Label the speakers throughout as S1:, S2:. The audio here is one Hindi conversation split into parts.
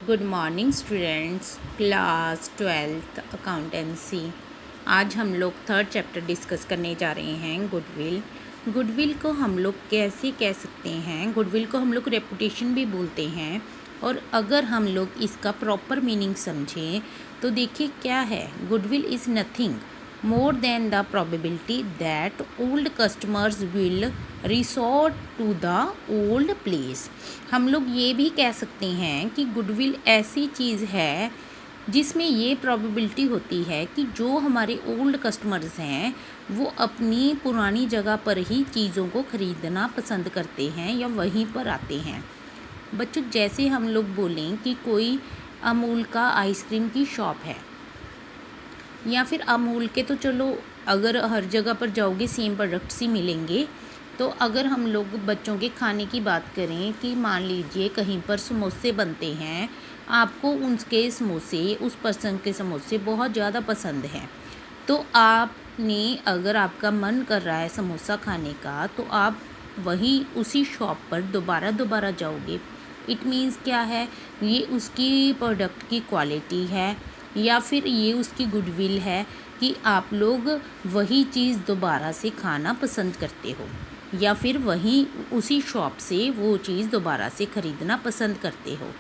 S1: Good morning students, class 12th accountancy. आज हम लोग थर्ड चैप्टर डिस्कस करने जा रहे हैं गुडविल। गुडविल को हम लोग कैसे कह सकते हैं? गुडविल को हम लोग रेपुटेशन भी बोलते हैं। और अगर हम लोग इसका प्रॉपर मीनिंग समझें तो देखिए क्या है। Goodwill is nothing more than the probability that old customers will resort to the old place। हम लोग ये भी कह सकते हैं कि गुडविल ऐसी चीज़ है जिसमें ये प्रोबेबिलिटी होती है कि जो हमारे ओल्ड कस्टमर्स हैं वो अपनी पुरानी जगह पर ही चीज़ों को ख़रीदना पसंद करते हैं या वहीं पर आते हैं। बच्चों, जैसे हम लोग बोलें कि कोई अमूल का आइसक्रीम की शॉप है या फिर अमूल के, तो चलो अगर हर जगह पर जाओगे सेम प्रोडक्ट्स ही मिलेंगे। तो अगर हम लोग बच्चों के खाने की बात करें कि मान लीजिए कहीं पर समोसे बनते हैं, आपको उनके समोसे, उस पर्सन के समोसे बहुत ज़्यादा पसंद हैं, तो आपने अगर आपका मन कर रहा है समोसा खाने का तो आप वहीं उसी शॉप पर दोबारा जाओगे। इट मीन्स क्या है, ये उसकी प्रोडक्ट की क्वालिटी है या फिर ये उसकी गुडविल है कि आप लोग वही चीज़ दोबारा से खाना पसंद करते हो या फिर वहीं उसी शॉप से वो चीज़ दोबारा से ख़रीदना पसंद करते हो।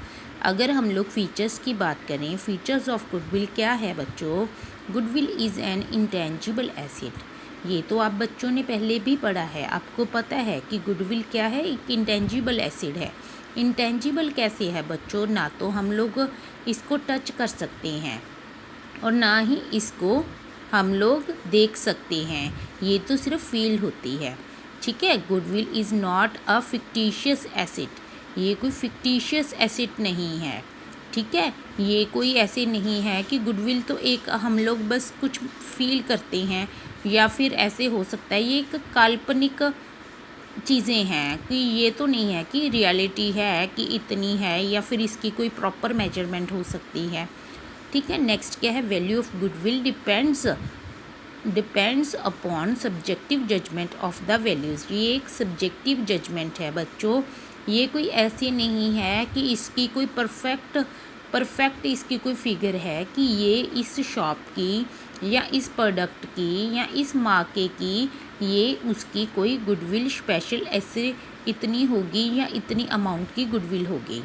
S1: अगर हम लोग फ़ीचर्स की बात करें, फ़ीचर्स ऑफ गुडविल क्या है बच्चों? Goodwill is an intangible asset. ये तो आप बच्चों ने पहले भी पढ़ा है, आपको पता है कि गुडविल क्या है, एक इंटेंजिबल एसेट है। इंटेंजिबल कैसे है बच्चों? ना तो हम लोग इसको टच कर सकते हैं और ना ही इसको हम लोग देख सकते हैं, ये तो सिर्फ फील होती है। ठीक है, goodwill is not a fictitious asset. ये कोई फिक्टिशियस एसेट नहीं है। ठीक है, ये कोई ऐसे नहीं है कि गुडविल तो एक हम लोग बस कुछ फील करते हैं या फिर ऐसे हो सकता है ये एक काल्पनिक चीज़ें हैं कि ये तो नहीं है कि रियलिटी है कि इतनी है या फिर इसकी कोई प्रॉपर मेजरमेंट हो सकती है। ठीक है, नेक्स्ट क्या है? Value of goodwill depends upon subjective judgement of the values. ये एक सब्जेक्टिव जजमेंट है बच्चों, ये कोई ऐसी नहीं है कि इसकी कोई परफेक्ट इसकी कोई फिगर है कि ये इस शॉप की या इस प्रोडक्ट की या इस मार्के की ये उसकी कोई गुडविल स्पेशल ऐसे इतनी होगी या इतनी अमाउंट की गुडविल होगी।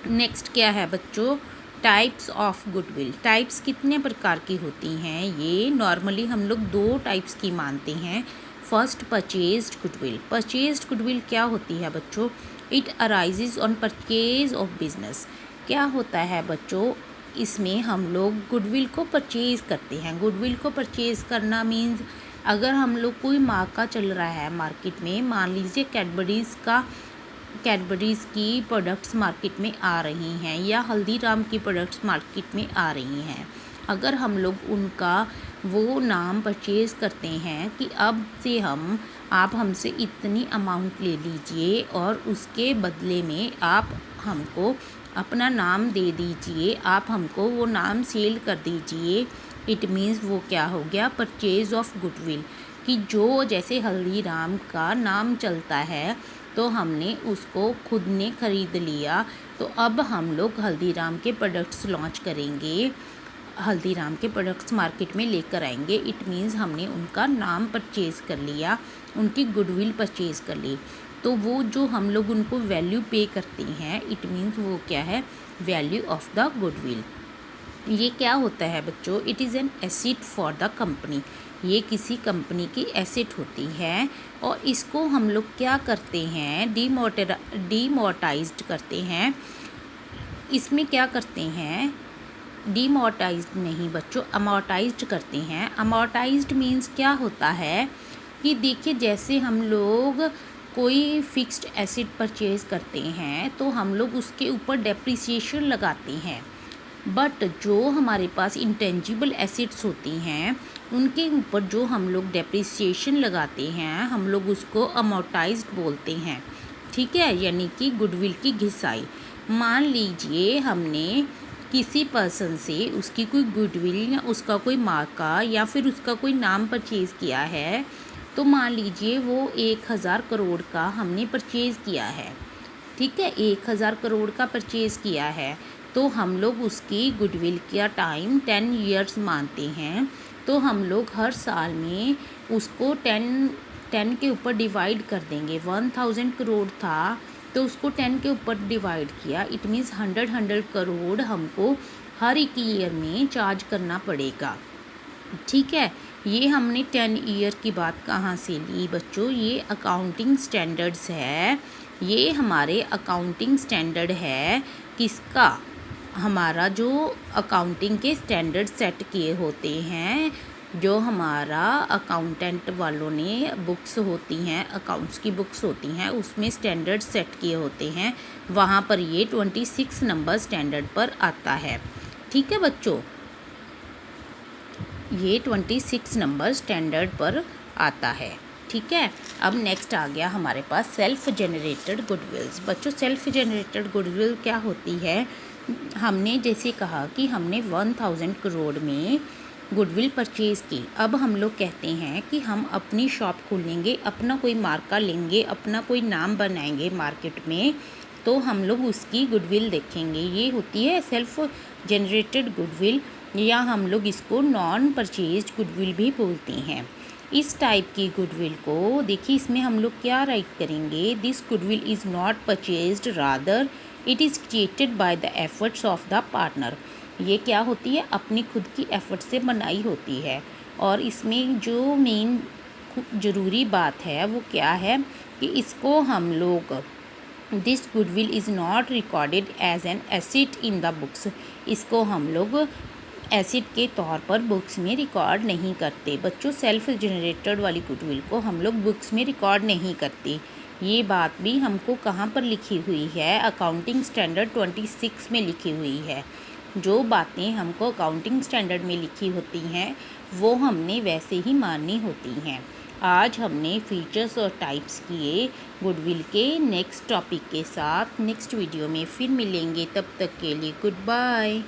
S1: नेक्स्ट क्या है बच्चों? Types of goodwill. टाइप्स कितने प्रकार की होती हैं? ये नॉर्मली हम लोग दो टाइप्स की मानते हैं। First, purchased goodwill. Purchased goodwill क्या होती है बच्चों? It arises on purchase of business. क्या होता है बच्चों? इसमें हम लोग गुडविल को परचेज़ करते हैं। गुडविल को परचेज़ करना मीन्स अगर हम लोग कोई मार्का चल रहा है मार्केट में, मान लीजिए कैडबरीज़ की प्रोडक्ट्स मार्केट में आ रही हैं या हल्दीराम की प्रोडक्ट्स मार्केट में आ रही हैं, अगर हम लोग उनका वो नाम परचेज़ करते हैं कि अब से आप हमसे इतनी अमाउंट ले लीजिए और उसके बदले में आप हमको अपना नाम दे दीजिए, आप हमको वो नाम सेल कर दीजिए। इट मीन्स वो क्या हो गया? Purchase of goodwill. कि जो जैसे हल्दीराम का नाम चलता है तो हमने उसको खुद ने ख़रीद लिया, तो अब हम लोग हल्दीराम के प्रोडक्ट्स लॉन्च करेंगे, हल्दीराम के प्रोडक्ट्स मार्केट में लेकर आएंगे। इट मीन्स हमने उनका नाम परचेज़ कर लिया, उनकी गुडविल परचेज़ कर ली। तो वो जो हम लोग उनको वैल्यू पे करते हैं, इट मीन्स वो क्या है? Value of the goodwill. ये क्या होता है बच्चों? It is an asset for the company. ये किसी कंपनी की एसेट होती है और इसको हम लोग क्या करते हैं? डीमोर्टाइज्ड करते हैं। इसमें क्या करते हैं? डीमोर्टाइज्ड नहीं बच्चों, अमोर्टाइज्ड करते हैं। अमोर्टाइज्ड मीन्स क्या होता है कि देखिए जैसे हम लोग कोई फिक्स्ड एसेट परचेज़ करते हैं तो हम लोग उसके ऊपर डेप्रिसिएशन लगाते हैं, बट जो हमारे पास इंटेंजिबल एसेट्स होती हैं उनके ऊपर जो हम लोग डेप्रिसिएशन लगाते हैं हम लोग उसको अमोर्टाइज्ड बोलते हैं। ठीक है, यानी कि गुडविल की घिसाई। मान लीजिए हमने किसी पर्सन से उसकी कोई गुडविल या उसका कोई मार्का या फिर उसका कोई नाम परचेज़ किया है, तो मान लीजिए वो 1000 करोड़ का हमने परचेज़ किया है। ठीक है, 1000 करोड़ का परचेज़ किया है, तो हम लोग उसकी गुडविल का टाइम 10 ईयर्स मानते हैं। तो हम लोग हर साल में उसको 10 के ऊपर डिवाइड कर देंगे। 1000 करोड़ था तो उसको 10 के ऊपर डिवाइड किया। इट मीन्स 100 करोड़ हमको हर एक ईयर में चार्ज करना पड़ेगा। ठीक है, ये हमने 10 ईयर की बात कहाँ से ली बच्चों? ये अकाउंटिंग स्टैंडर्ड्स है। ये हमारे अकाउंटिंग स्टैंडर्ड है किसका? हमारा जो अकाउंटिंग के स्टैंडर्ड सेट किए होते हैं, जो हमारा अकाउंटेंट वालों ने बुक्स होती हैं, अकाउंट्स की बुक्स होती हैं, उसमें स्टैंडर्ड सेट किए होते हैं। वहाँ पर ये 26 नंबर स्टैंडर्ड पर आता है। ठीक है बच्चों, ये 26 नंबर स्टैंडर्ड पर आता है। ठीक है, अब नेक्स्ट आ गया हमारे पास सेल्फ जनरेटेड गुडविल्स। बच्चों, सेल्फ जनरेटेड गुडविल क्या होती है? हमने जैसे कहा कि हमने 1000 करोड़ में गुडविल परचेज़ की। अब हम लोग कहते हैं कि हम अपनी शॉप खोलेंगे, अपना कोई मार्का लेंगे, अपना कोई नाम बनाएंगे मार्केट में, तो हम लोग उसकी गुडविल देखेंगे। ये होती है सेल्फ जनरेटेड गुडविल, या हम लोग इसको नॉन परचेज्ड गुडविल भी बोलते हैं। इस टाइप की गुडविल को देखिए, इसमें हम लोग क्या राइट करेंगे? This goodwill is not purchased, rather it is created by the efforts of the partner. ये क्या होती है? अपनी खुद की एफर्ट से बनाई होती है। और इसमें जो मेन ज़रूरी बात है वो क्या है कि इसको हम लोग this goodwill is not recorded as an asset in the books. इसको हम लोग एसेट के तौर पर बुक्स में रिकॉर्ड नहीं करते। बच्चों, सेल्फ जनरेटेड वाली गुडविल को हम लोग बुक्स में रिकॉर्ड नहीं करते। ये बात भी हमको कहाँ पर लिखी हुई है? अकाउंटिंग स्टैंडर्ड 26 में लिखी हुई है। जो बातें हमको अकाउंटिंग स्टैंडर्ड में लिखी होती हैं वो हमने वैसे ही माननी होती हैं। आज हमने फीचर्स और टाइप्स किए गुडविल के। नेक्स्ट टॉपिक के साथ नेक्स्ट वीडियो में फिर मिलेंगे। तब तक के लिए गुड बाय।